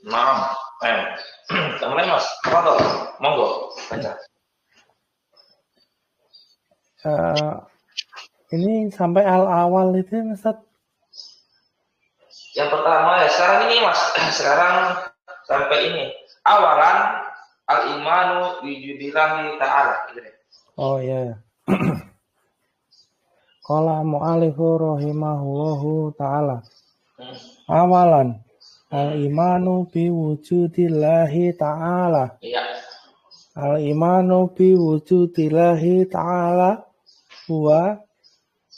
Nah, kemudian Mas, Fadol, monggo baca. Ini sampai al-awal itu ya, Ustaz? Yang pertama ya sekarang ini Mas, sekarang sampai ini awalan al-imanu bijudillahi ta'ala gitu deh. Oh ya. Qala mu'alifu rahimahullahu ta'ala. Awalan al-imanu biwujudillahi ta'ala. Iya. Al-imanu biwujudillahi ta'ala huwa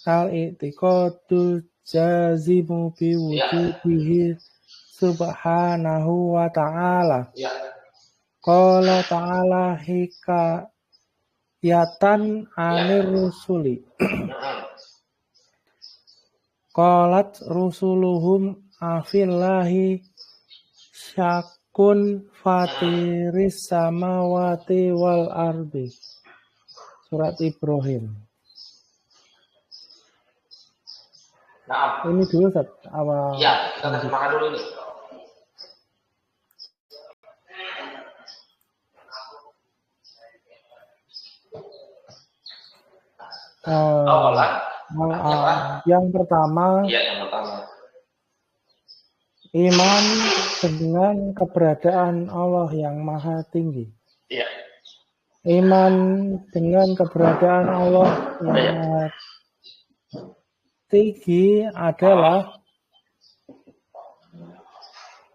al-i'tiqadu jazimu biwujudihi subhanahu wa ta'ala. Iya. Qala ta'ala hikayatan anir rusuli. Qalat rusuluhum afillahi syakun fatiris samawati wal ardi. Surat Ibrahim. Nah, ini dulu Ustaz, awal. Iya, kita terjemahkan dulu ini. Yang pertama. Iya, yang pertama. Iman dengan keberadaan Allah yang Maha Tinggi. Iya. Iman dengan keberadaan Allah yang Maha Tinggi adalah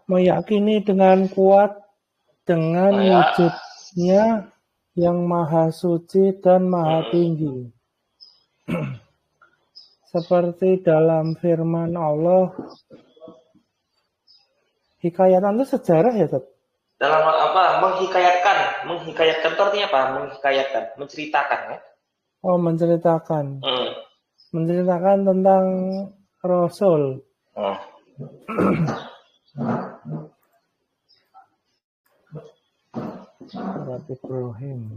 meyakini dengan kuat dengan wujudnya yang Maha Suci dan Maha Tinggi. Seperti dalam firman Allah, hikayatan itu sejarah ya, Tat? Dalam apa? Menghikayatkan itu artinya apa? Menghikayatkan, menceritakan ya. Oh, menceritakan. Menceritakan tentang Rasul. Surat Ibrahim.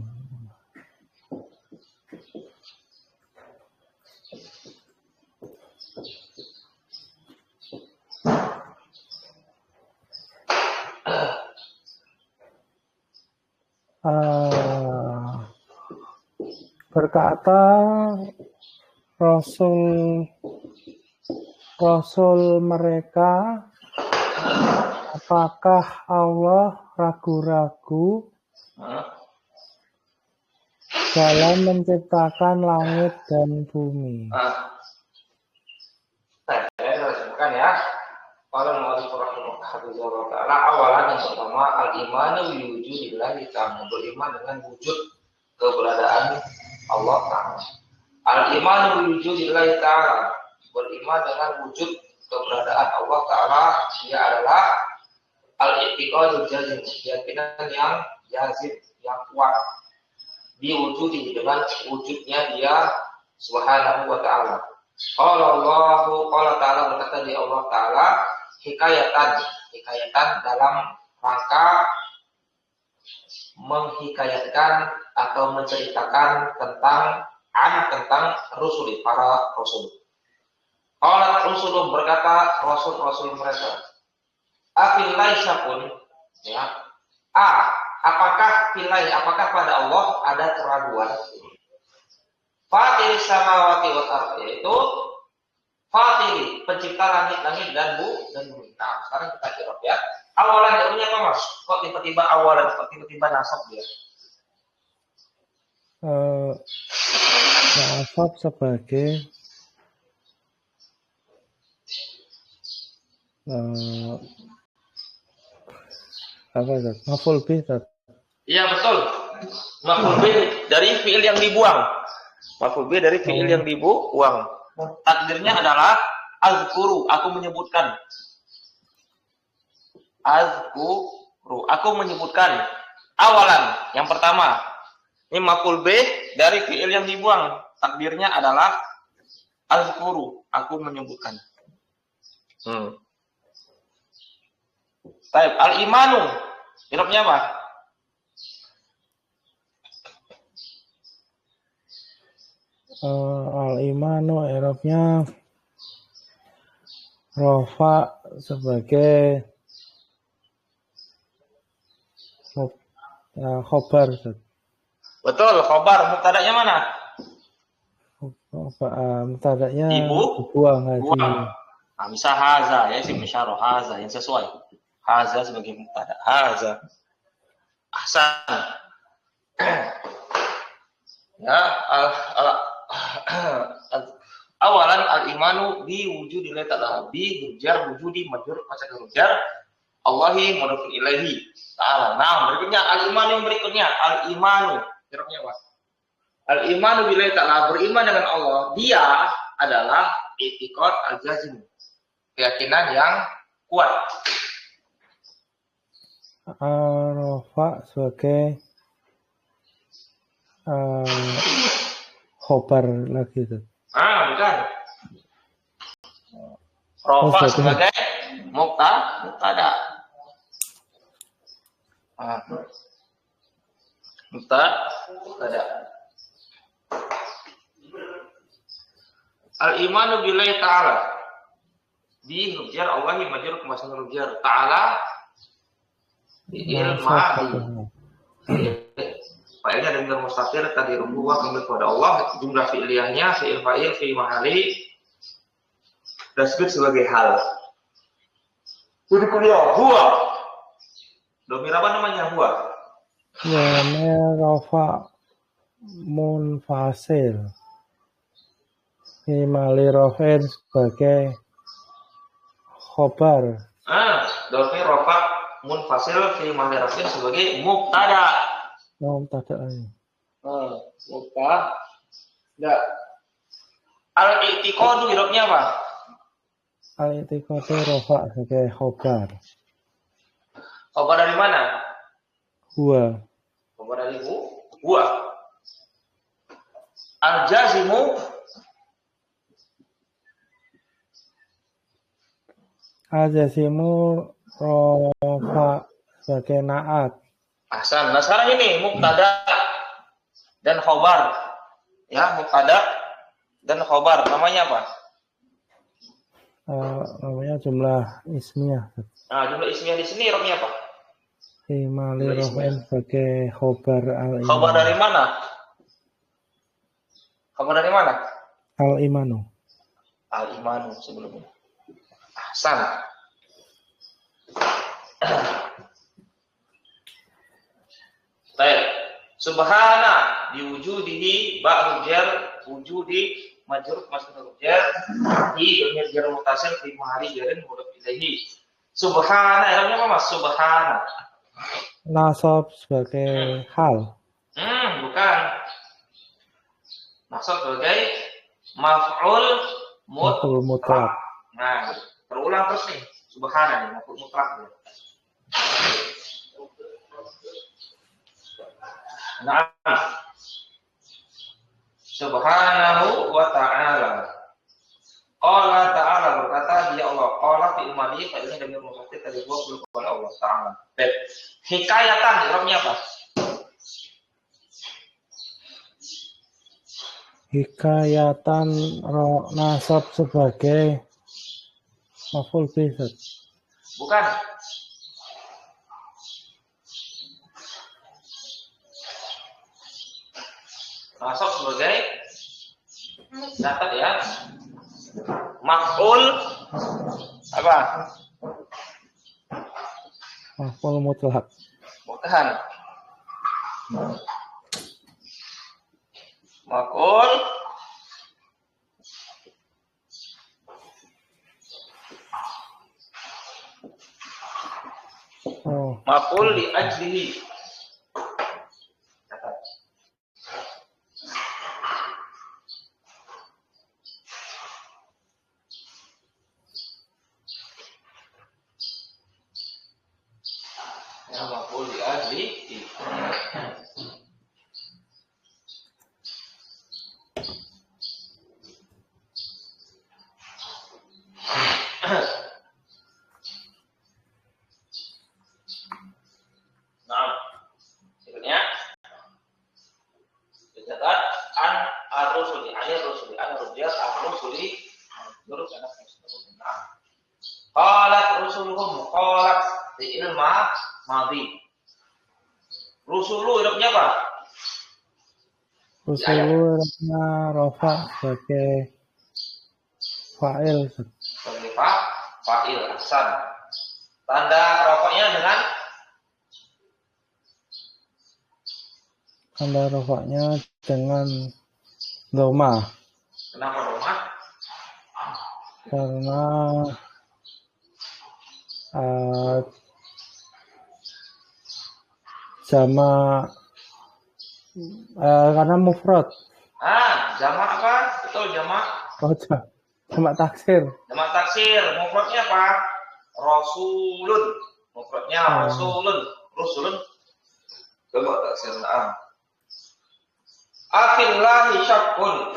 Berkata Rasul mereka, apakah Allah ragu-ragu dalam menciptakan langit dan bumi? Saya sebutkan ya. Kalau mau rahimahullah ta'ala, awalan yang pertama al-imanu biwujudillahi ta'ala, beriman dengan wujud keberadaan Allah Ta'ala. Al-imanu biwujudillahi ta'ala, beriman dengan wujud keberadaan Allah Ta'ala, dia adalah al-i'tiqadul jazim, keyakinan yang jazim, yang kuat, diwujudi dengan wujudnya dia subhanahu wa ta'ala. Qala ta'ala, berkata di Allah Ta'ala, hikayatan dalam rangka menghikayatkan atau menceritakan tentang rasul, para rasul. Qala rasulullah, berkata rasul mereka, afillahi syakun, ya. Apakah pada Allah ada keraguan? Fatiri samawati wal ardh, yaitu Fatiri, pencipta langit-langit dan bumi. Nah, sekarang kita jawab ya. Awalan jawabannya apa, Mas? Kok tiba-tiba awalan, kok tiba-tiba nasab dia? Nasab sebagai apa itu? Maf'ul bih. Iya, betul. Maf'ul bih dari fiil yang dibuang. Maf'ul bih dari fiil yang dibuang. Takdirnya adalah azkuru, aku menyebutkan. Azkuru, aku menyebutkan. Awalan, yang pertama. Ini maf'ul bih dari fiil yang dibuang. Takdirnya adalah azkuru, aku menyebutkan. Baik, al-imanu. Irobnya apa? Al-imanu i'rabnya rofa sebagai Khobar, Ustaz. Betul, khobar. Mubtada'nya mana? Mubtada'nya Ibu, dibuang haji. buang. Nah, bisa haza ya, isim isyarah haza yang sesuai. Haza sebagai mubtada. Haza. Ahsan. Ya, awalan al-imanu bi wujudillah ta'ala bi hujjar wujudi majrur macam hujjar Allahi mudhafun ilaihi ta'ala. Nah, berikutnya al-imanu yang berikutnya al-imanu. Jeruknya apa? Al-imanu billahi ta'ala, beriman dengan Allah, dia adalah i'tiqad al-jazim. Keyakinan yang kuat. Rafa sebagai khobar lagi, Ustaz. Bukan. Rafa sebagai mubtada. Mubtada. Al-imanu billahi ta'ala bi hujjar Allahi majrur kemasan hujjar ta'ala ilmadi. Fa'ilnya dengan mustaqir tadi rubuh kembali kepada Allah, jumlah fi'liyahnya fi'il fa'il fi mahali disebut sebagai hal. Kuliah huwa. Domir apa namanya huwa? Ya, rafa munfasil. Himali rafin sebagai khobar. Domir rafa munfasil fi mahali rafin sebagai mubtada. Mubtada. Mubtada. Al-i'tiqadu irobnya apa? Al-i'tiqadu rafa sebagai khobar. Khobar dari mana? Huwa. Khobar dari huwa. Al-jazimu rafa sebagai na'at. Ahsan. Nah sekarang ini mubtada dan khobar. Ya, mubtada dan khobar. Namanya apa? Namanya jumlah ismiyah. Nah, jumlah ismiyah di sini irobnya apa? Himali rafin sebagai khobar al-iman. Khobar dari mana? Khobar dari mana? Al-imanu. Al-imanu sebelumnya. Ahsan. Baik. Subhana diwujudihi ba'du jar wujudi majrur masdar jar di domir jar mutasil fi mahali jarin mudhaf ilaihi. Subhana artinya apa Mas? Subhana. Nasab sebagai hal. Bukan. Nasab sebagai maf'ul mutlak. Nah, terulang terus nih. Subhana nih maf'ul mutlak. Nah, subhanahu wa ta'ala. Allah ta'ala berkata dia Allah. Allah fi umadi fa ini demi mufasir tadi gua kepada Allah ta'ala. Baik. Hikayatan irobnya apa? Hikayatan nasab sebagai maf'ul bih. Bukan. Nasab sebagai catat ya. Maf'ul apa? Maf'ul mutlak. Bukan. Maf'ul maf'ul li ajlihi. Maf'ul li ajlihi. Nah, sebenarnya dicatat an ar-rusuli, an-rusuli, an-rujal, ar-rusuli, menurut anak muslim. Nah, qalat rusuluhum, qalat fi'il madhi. Rusulu irobnya apa? Rusulu irobnya rofa sebagai fa'il. Sebagai fa'il ahsan. Tanda rofaknya dengan Tanda rofaknya dengan doma. kenapa rumah? Karena karena mufrad. Jamak apa? Betul, jamak. Oh, jamak taksir. Jamak taksir. Mufradnya apa? Rasulun. Mufradnya rasulun. Rasulun. Jamak taksir. Afillahi syakkun.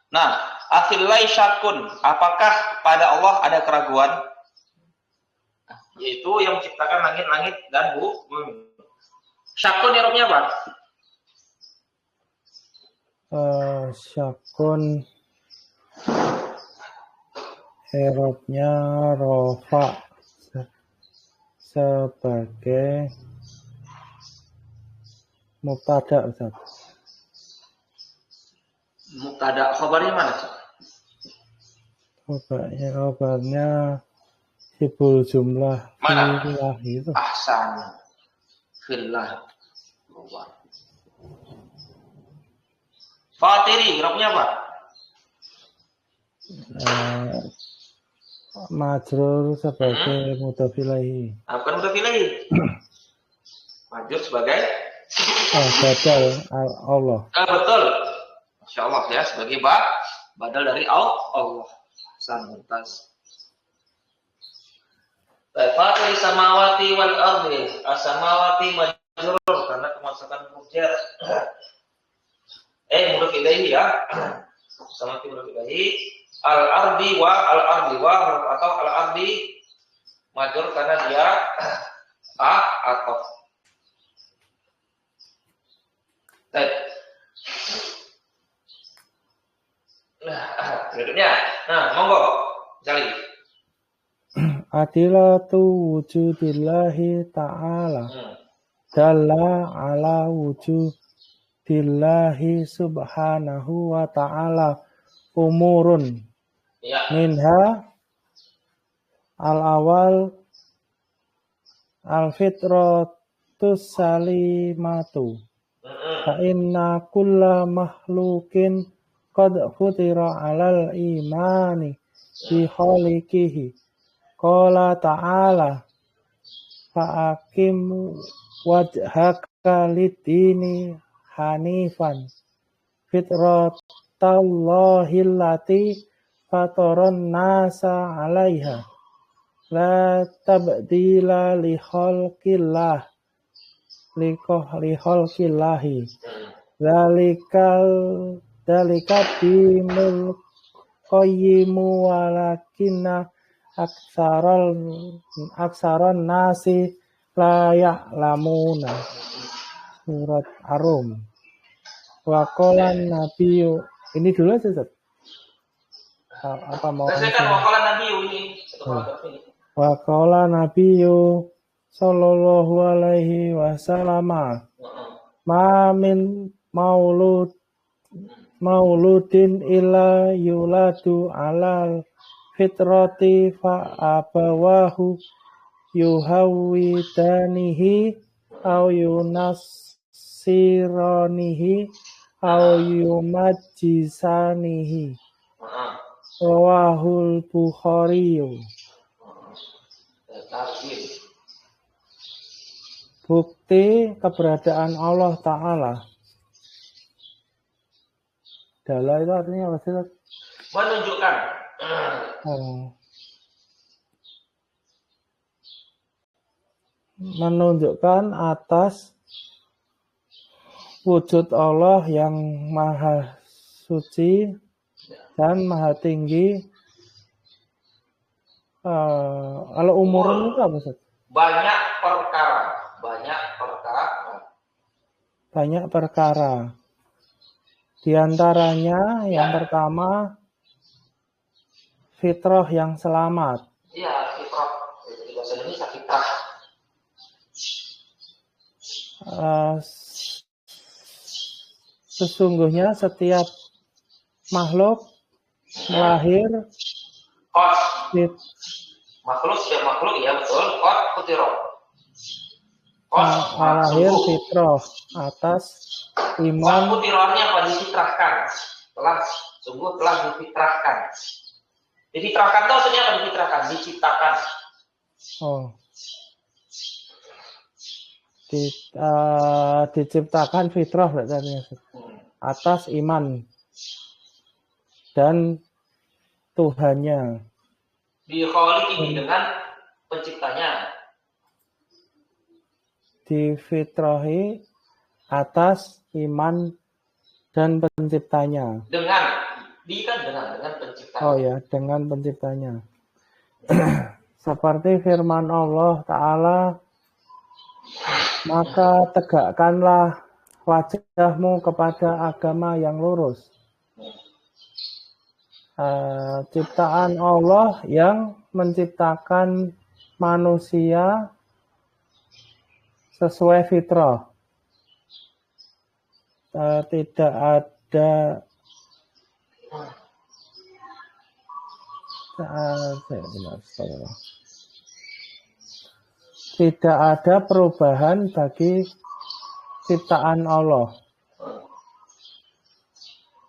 Nah, afillahi syakkun. Apakah pada Allah ada keraguan? Yaitu yang menciptakan langit-langit dan bumi. Syakkun irobnya apa? Syakkun irobnya rofa sebagai mubtada, Ustaz. Mubtada, khabarnya mana? Khabarnya hibul jumlah mana? Fillah itu. Ahsan. Fillah. Fatiri, irobnya apa? Majrur sebagai mudhof ilaihi. Bukan mudhof ilaihi. Majrur sebagai badal Allah. Betul. Masya Allah ya, sebagai badal dari Allah. Santas. Fatiri samawati wal ardi. As-samawati majrur karena kemasukan huruf jar. Mudhof ilaihi ya. Samawati mudhof ilaihi. Al-ardi wa atau al-ardi majrur karena dia atau berikutnya. Monggo cari. Adilatu wujudillahi ta'ala dalla ala wujudillahi subhanahu wa ta'ala umurun minha al-awal al-fitratus salimatu fa inna kulla mahlukin qad futira alal imani bi khaliqihi qala ta'ala fa'akim wajhaka lid-dini hanifan fitratallahi allati fataran nasa 'alaiha la tabdila li khalqillah Dalika dinul qayyimu walakinna aksaron nasi la ya'lamuna. Surat Ar-Rum. Wa qala nabiyyu. Ini dulu aja, Ustaz. Apa mau Wa qala nabiyyu sallallahu alaihi wasallam ma min mauludin illa yuladu alal fitrati fa abawahu yuhawidanihi au yunassiranihi au yumajjisanihi rawahul Bukhari. Bukti keberadaan Allah Ta'ala. Dala itu artinya apa sih? Menunjukkan. Menunjukkan atas wujud Allah yang maha suci dan maha tinggi Kalau umurun itu apa, Ustaz? Banyak perkara. Banyak perkara. Banyak perkara. Di antaranya yang pertama, fitrah yang selamat. Iya, fitrah. Di bahasa Indonesia fitrah. Sesungguhnya setiap makhluk melahir makhluk setiap makhluk ya betul. Kutiro. lahir fitrah atas iman. Kutirohnya apa? Difitrahkan. Sungguh telah difitrahkan. Difitrahkan itu maksudnya apa? Difitrahkan, diciptakan. Diciptakan fitrah berarti atas iman dan Tuhannya. Bikhaliqihi dengan penciptanya. Difitrahi atas iman dan penciptanya. Dengan penciptanya. Oh ya, dengan penciptanya. Seperti firman Allah Ta'ala, maka tegakkanlah wajahmu kepada agama yang lurus. Ciptaan Allah yang menciptakan manusia sesuai fitrah. Tidak ada perubahan bagi ciptaan Allah.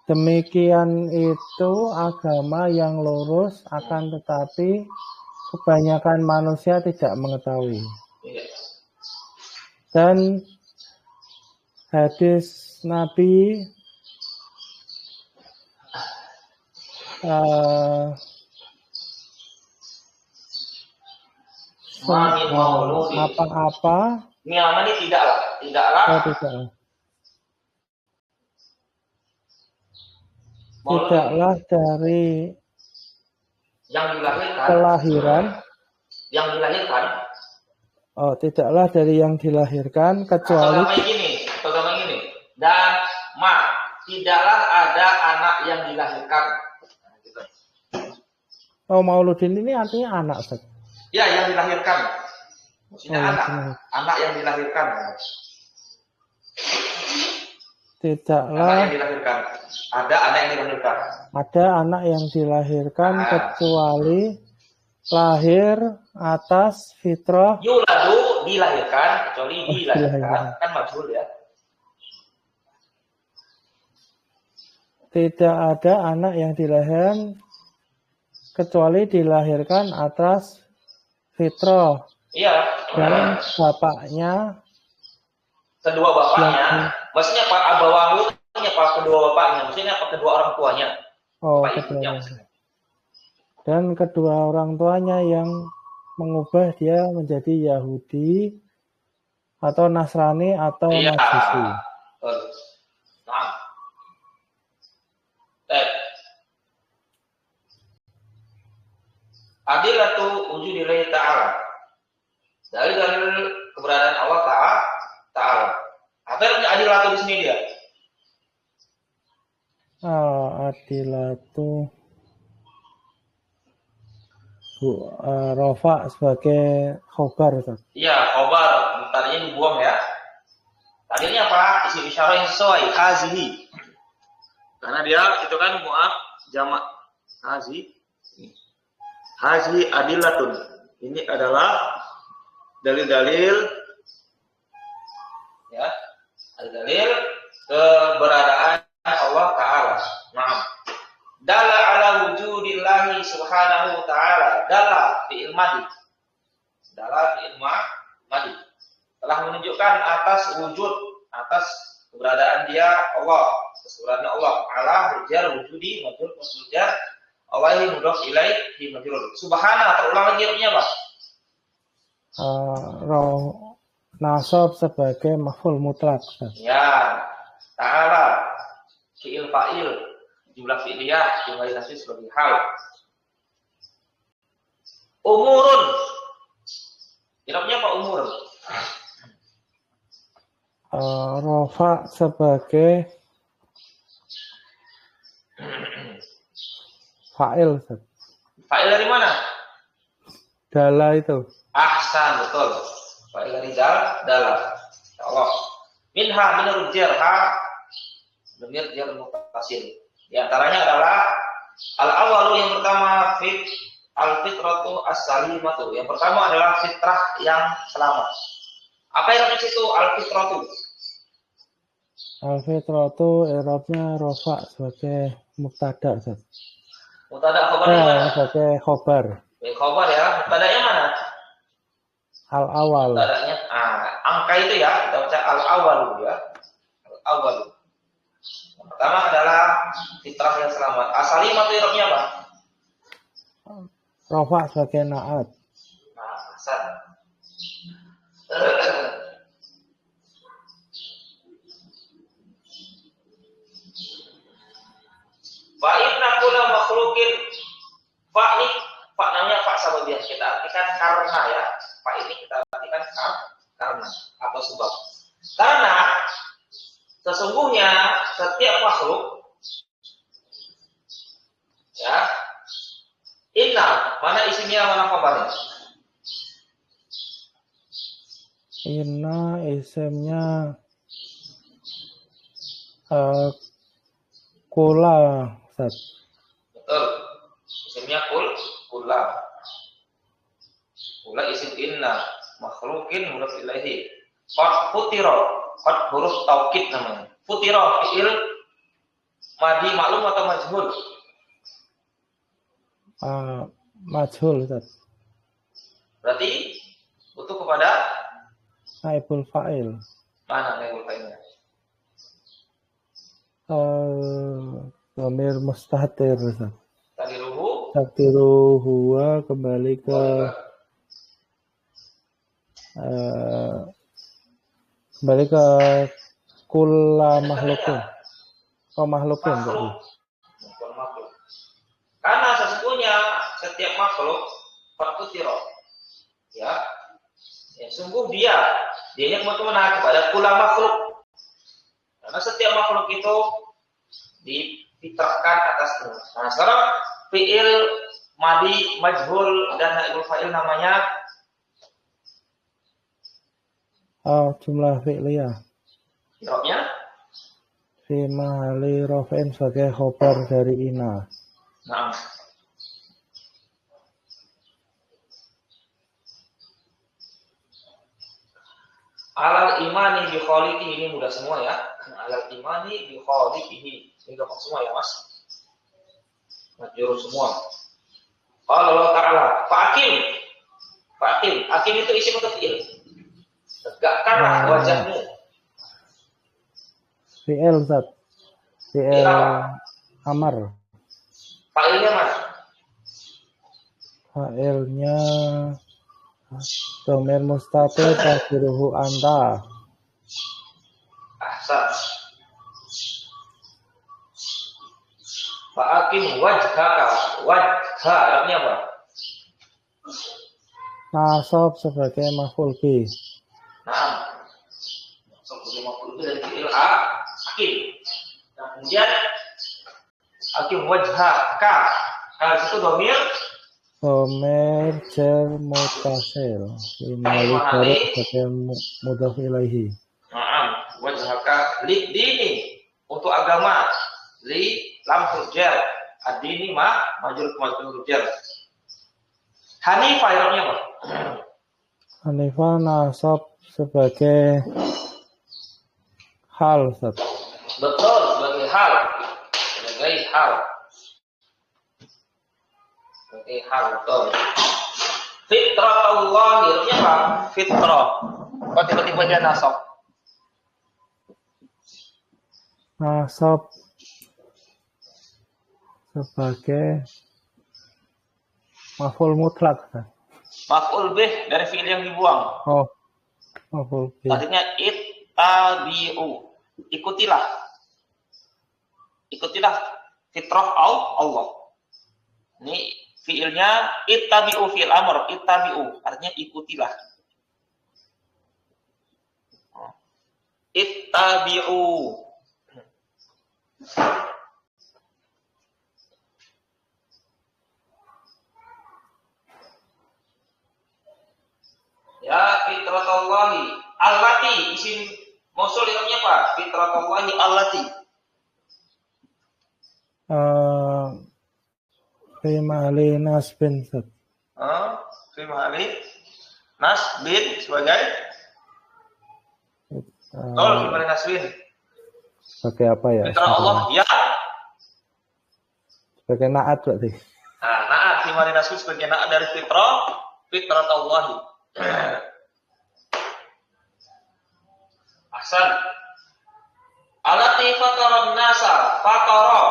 Demikian itu agama yang lurus, akan tetapi kebanyakan manusia tidak mengetahui. Dan hadis Nabi apa-apa ini tidaklah dari yang dilahirkan. Tidaklah dari yang dilahirkan kecuali gini. Dan tidaklah ada anak yang dilahirkan. Mauludin ini artinya anak, Ustaz. Ya, yang dilahirkan. Maksudnya anak yang dilahirkan. Tidaklah anak yang dilahirkan. Ada anak yang dilahirkan. Ada anak yang dilahirkan kecuali lahir atas fitrah. Yuladu dilahirkan kecuali dilahirkan. Kan majhul ya. Tidak ada anak yang dilahirkan kecuali dilahirkan atas fitrah. Iya. Dan bapaknya, kedua bapaknya, maksudnya Pak Abawahu, Pak kedua bapaknya, maksudnya apa? Kedua orang tuanya. Dan kedua orang tuanya yang mengubah dia menjadi Yahudi atau Nasrani atau Majusi. Adilatu wujudillahi ta'ala. Dari keberadaan Allah Ta'ala. Apa yang adilatu di sini dia? Adilatu Rafa sebagai khobar. Iya, khobar. Tadinya dibuang ya. Tadinya apa? Isim isyarah yang sesuai. Hazihi. Karena dia itu kan mu'ab jamak hazi. Hazi adilatun. Ini adalah dalil-dalil ya, dalil keberadaan Allah Ta'ala. Naam. Dalla ala wujudillahi subhanahu ta'ala. Dalla fi'il madi. Telah menunjukkan atas wujud, atas keberadaan dia Allah. Keberadaan Allah Ta'ala berjar wujudi majrur masdar. Allah ini mudhof ilaihi majrur. Subhana terulang lagi apa? Nasab sebagai maf'ul mutlak. Ya, ta'ala fi'il fa'il, jumlah fi'liyah, jumlah nasib sebagai hal. Umurun. Irobnya apa umur? Rofa sebagai fa'il, Ustaz. Fa'il dari mana? Dala itu. Ahsan, betul. Fa'il dari dala. Allah. Minha minurut jarha Demir jar mutasil. Di antaranya adalah al-awalu yang pertama al-fitratu as-salimatu. Yang pertama adalah fitrah yang selamat. Apa yang di situ al-fitratu? Al-fitratu i'rabnya rofa sebagai mubtada, Ustaz. Mubtada khobarnya mana? Sebagai khobar. Khobar ya. Mubtadanya mana? Al-awal. Mubtadanya angka itu ya, kita baca al-awalu ya. Al-awalu. Yang pertama adalah fitrah yang selamat. As-salimatu i'rabnya apa? Rofa sebagai na'at. Hasan. Fa inna kulla makhluqin fa ini fa namanya fa sababiyah, kita artikan karena ya. Fa ini kita artikan karena atau sebab. Karena sesungguhnya setiap makhluk ya, inna mana isimnya mana khabarnya? Inna isimnya kula, Ustaz. Betul. Isimnya kula. Kula isim inna, makhlukin huruf ilahi. Qad futira, qad huruf taukid namanya. Futira fi'il madi maklum atau majhul? Majhul, Ustaz. Berarti butuh kepada Naibul fa'il. mana naibul fa'ilnya? Dhamir mustatir, Ustaz. Tadiruhu Takdiru huwa kembali ke kula makhlukin. Makhlukin berarti. makhluk. Karena sesungguhnya setiap makhluk fakutiro ya, sungguh dianya kemana kepada kula makhluk. Karena setiap makhluk itu difitrahkan atas Allah. Nah, sekarang fi'il madi majhul dan naibul fa'il namanya Jumlah fi'liyah. irobnya Fi mahali raf'in sebagai khobar dari ina. nah. Alal imani bi khaliqihi, ini mudah semua ya. Alal imani bi khaliqihi. Ini gampang semua ya, Mas. Majrur semua. Qala Allah Ta'ala, fa'akim. Akim itu isim atau fi'il? Tegakkanlah wajahmu. Fi'il, Ustaz. Fi'il amar. Fa'ilnya mana? Fa'ilnya dhamir mustatir takdiruhu anta. Ahsan. Fa'akim wajhaka. Wajha artinya apa? Nasab sebagai maf'ul bi. Nah, sebagai maf'ul bi dari fi'il akim. Nah, kemudian akim wajhaka. Nah, itu dhamir Dhamir jar mutasil. Imali baru sebagai mudhaf ilaihi. Wajhaka li dini untuk agama, li lam hurjar ad-dini majrur hurjar. Hanifah irobnya apa? Hanifah nasab sebagai hal, Ustaz. Betul, sebagai hal. Betul. Fitratullah irobnya apa? Fitrah. Kok tiba-tiba dia nasab? Nasab sebagai maf'ul mutlak, Ustaz. Maf'ul bih dari fi'il yang dibuang. Maf'ul bih. Artinya ittabi'u. Ikutilah fitrah Allah. Ini Fiilnya ittabi'u fi'il amr, ittabi'u artinya ikutilah. Ittabi'u. Ya, fitratallahi allati, isim mausul irobnya apa? Fitratallahi allati. Fi mahali nasbin. Fi mahali nasbin sebagai fi mahali nasbin. Sebagai apa ya? Fitra Allah ya. Sebagai naat berarti. Nah, naat fi mahali nasbin sebagai naat dari fitratallahi. Ahsan. Alati fataron nasa, fatoro,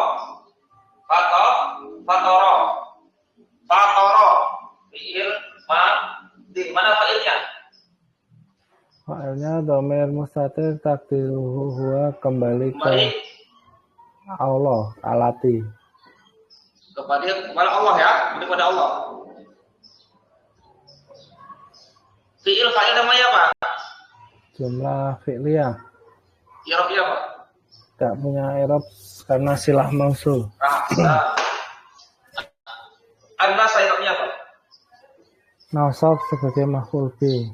fiil ma, di mana failnya? Failnya dhamir mustatir takdiruhu huwa kembali ke Allah, alati. Kepada Allah ya, kepada Allah. Fiil fa'il namanya apa? Jumlah fi'liyah. I'rabnya apa? Tidak punya i'rab karena silah mausul. An-nas i'rabnya apa? Nasab sebagai maf'ul bi.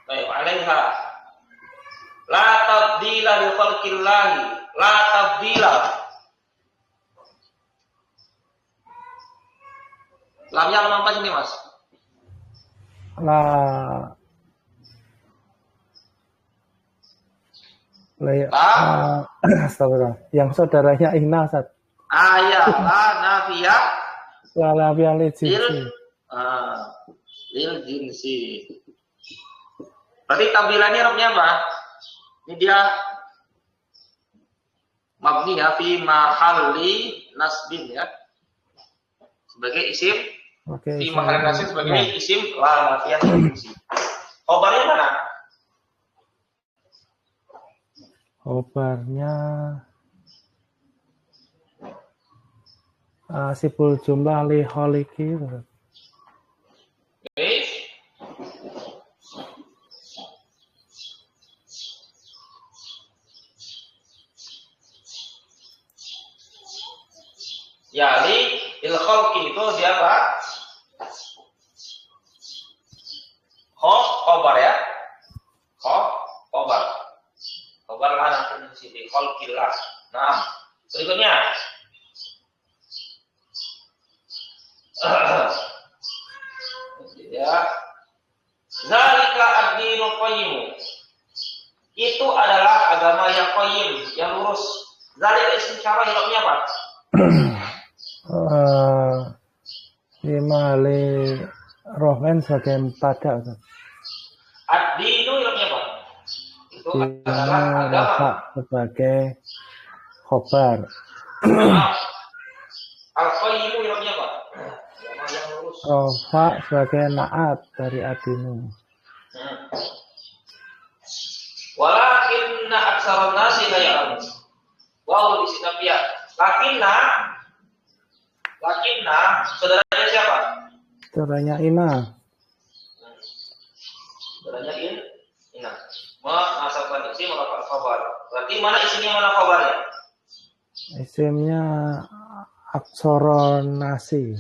Baik, alaiha. La tabdila li khalqillahi. La tabdila. Lamnya lam apa sini, Mas? Astagfirullah. Yang saudaranya Ina, Ustaz. Ya, la nafiyah. La nafiyah lil jinsi. Lil jinsi. Berarti tampilannya robnya apa? Ini dia mabni ya fi mahalli nasbin ya. Sebagai isim. Fi mahalli nasbin sebagai isim la nafiyah lil jinsi. Khobarnya mana? Khobarnya sibul jumlah li kholiki. Ya, li il khalqi itu dia apa? Khobar ya. Khobar. Khobar lah nanti di sini khalqillah. Nah, berikutnya. Ya. Zalika ad-dinu qayyim. Itu adalah agama yang qayyim, yang lurus. Zalika isim syarah irobnya apa? Imali rohman sebagai pada. Ad-dinu irobnya apa? Itu adalah agama sebagai khobar. Al-qayyimu irobnya apa? Agama yang lurus. Rofa sebagai naat dari adinu. Walakinna aksaron nasi la ya'lamun. Wa istinafiyah. Lakinna saudaranya siapa? Saudaranya Ina. Saudaranya Ina. Menasabkan isim maka khabar. Berarti mana isimnya, mana khabarnya? Isimnya aksaron nasi.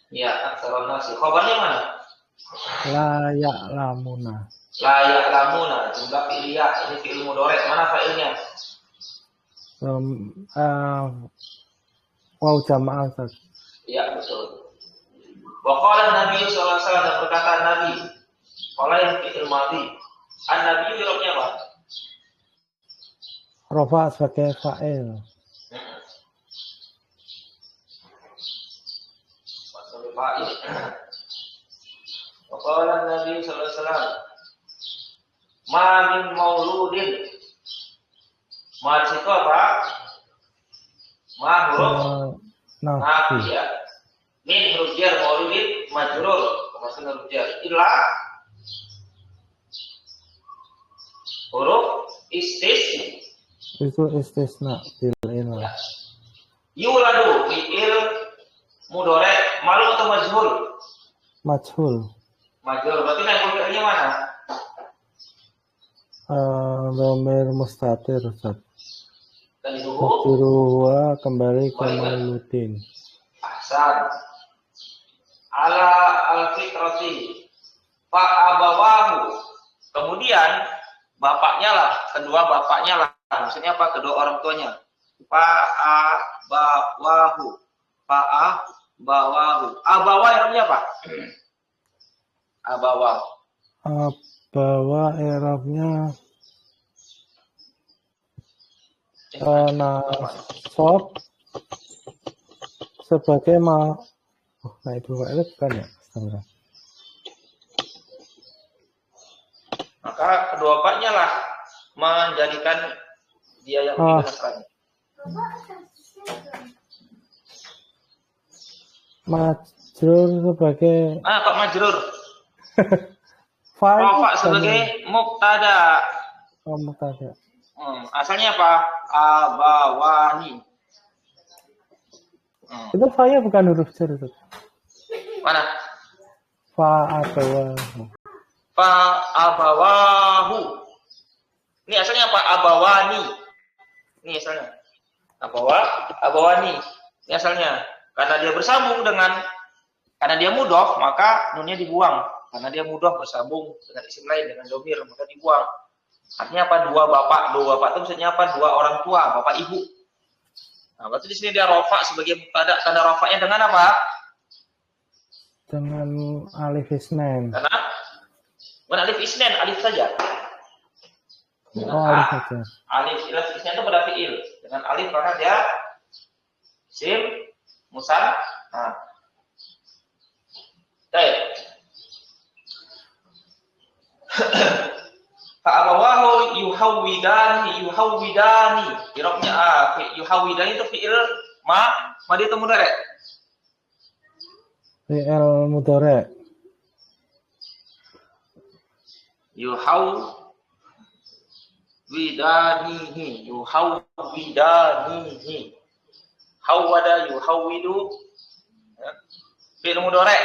Iya, aksaron nasi. Khabarnya mana? La ya'lamuna. La ya'lamuna, jumlah fi'liyah, ini fi'il mudhari'. Mana fa'ilnya? Waw jamaah. Iya, betul. Wa qala Nabi sallallahu alaihi wasallam, perkataan Nabi. Qala yang fi'il madhi. An-Nabi irobnya apa? Rafa sebagai fa'il. Sebagai fa'il. Wa qala Nabi sallallahu alaihi wasallam, ma min mauludin. Ma di situ apa? Ma huruf nafiyah. Min huruf jar, mauludin majrur, termasuk huruf jar. Illa huruf Itu istisna bil Ya. ilah. Yuladu fi'il mudhari malu atau majhul? Majhul. Majhul. Berarti naik fi'ilnya mana? Dhamir mustatir, Ustaz. Tadi dulu. Makdiruhu kembali ke mauludin. Ahsan. Ala al-fitrati fa abawahu. Kemudian bapaknya lah, kedua bapaknya lah. Maksudnya apa? Kedua orang tuanya. Fa abawahu. Fa abawahu. Abawa artinya apa? Abawa. Bahwa Arabnya nasab sebagai ibu Elif kan ya? Setengah. Maka kedua bapaknya lah menjadikan dia yang lebih Nasrani. Majrur sebagai Kok majrur? Rafa sebagai mubtada. Mubtada. Asalnya apa? Abawani. Itu fa-nya bukan huruf jar itu. Mana? Fa abawahu. Fa abawahu. Ini asalnya apa? Abawani. Ini asalnya. Abawani. Ini asalnya. Karena dia bersambung karena dia mudhof, maka nunnya dibuang. Karena dia mudhof bersambung dengan isim lain dengan domir, maka dibuang. Artinya apa? Dua bapak itu maksudnya apa? Dua orang tua, bapak ibu. Nah, berarti di sini dia rafa sebagai mubtada. Tanda rafanya dengan apa? Dengan alif isnan. Karena bukan alif isnan, alif saja. Alif saja. Alif isnan itu pada fiil. Dengan alif karena dia isim musan. Nah. Baik. Fa'abawahu yuhawwidani. Irobnya yuhawwidani itu fi'il madi atau mudhari? Fi'il mudhari. Yuhawwidanihi. Hawwada yuhawwidu. Fi'il mudhari.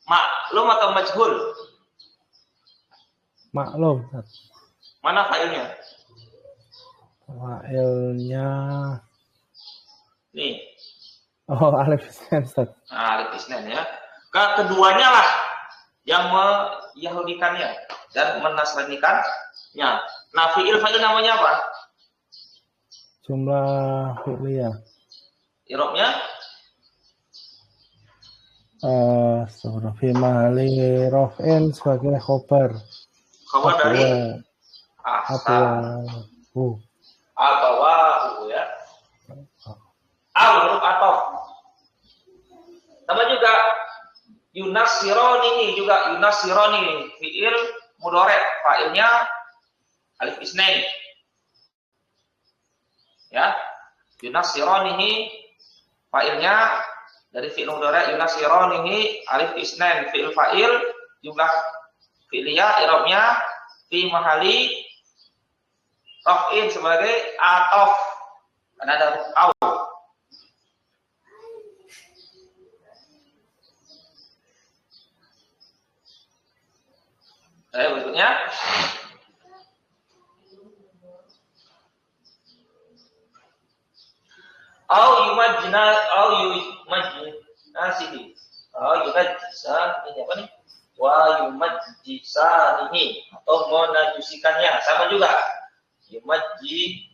Maklum atau majhul? Maklum. Mana fa'ilnya? Fa'ilnya nih. Alif isnan, Ustaz. Alif isnan ya. Keduanya lah yang meyahudikannya dan menasranikannya. Nah, fa'il namanya apa? Jumlah fi'liyah. Irobnya? Fi mahali raf'in sebagai khobar. Khobar dari abawahu ya. Huruf atof. Sama juga yunasironi fi'il mudhari, fa'ilnya alif isnain. Ya. Yunasironihi fa'ilnya dari fi'il mudhari yunasironihi alif isnain, fi'il fa'il jumlah fi'liyah i'rabnya fi mahali raf'in sebagai atof. Karena ada au. Berikutnya ini apa nih? Wa yumajjisanihi atau menajusikannya, sama juga. Yumajjisani.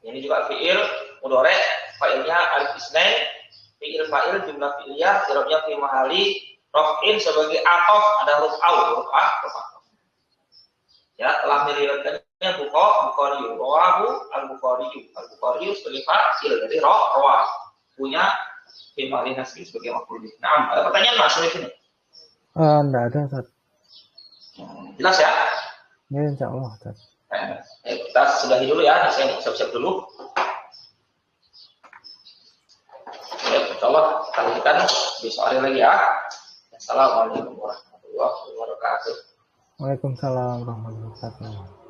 Ini juga fi'il mudhari, fa'ilnya alif isnain, fi'il fa'il jumlah fi'liyah, i'rabnya fi mahali raf'in sebagai atof, ada huruf au, huruf a. Ya, telah meriwayatkannya Bukhari, rawahu al-Bukhari sebagai fa'il dari rawa, punya fi mahali nasbi sebagai maf'ul bih. Nah, ada pertanyaan Mas di sini? Enggak ada, Ustaz. Jelas ya? Ya, insyaallah, Ustaz. Kita sudahi dulu ya, saya siap-siap dulu. Insyaallah kita lanjutkan besok hari lagi ya. Assalamualaikum warahmatullahi wabarakatuh. Waalaikumsalam warahmatullahi wabarakatuh.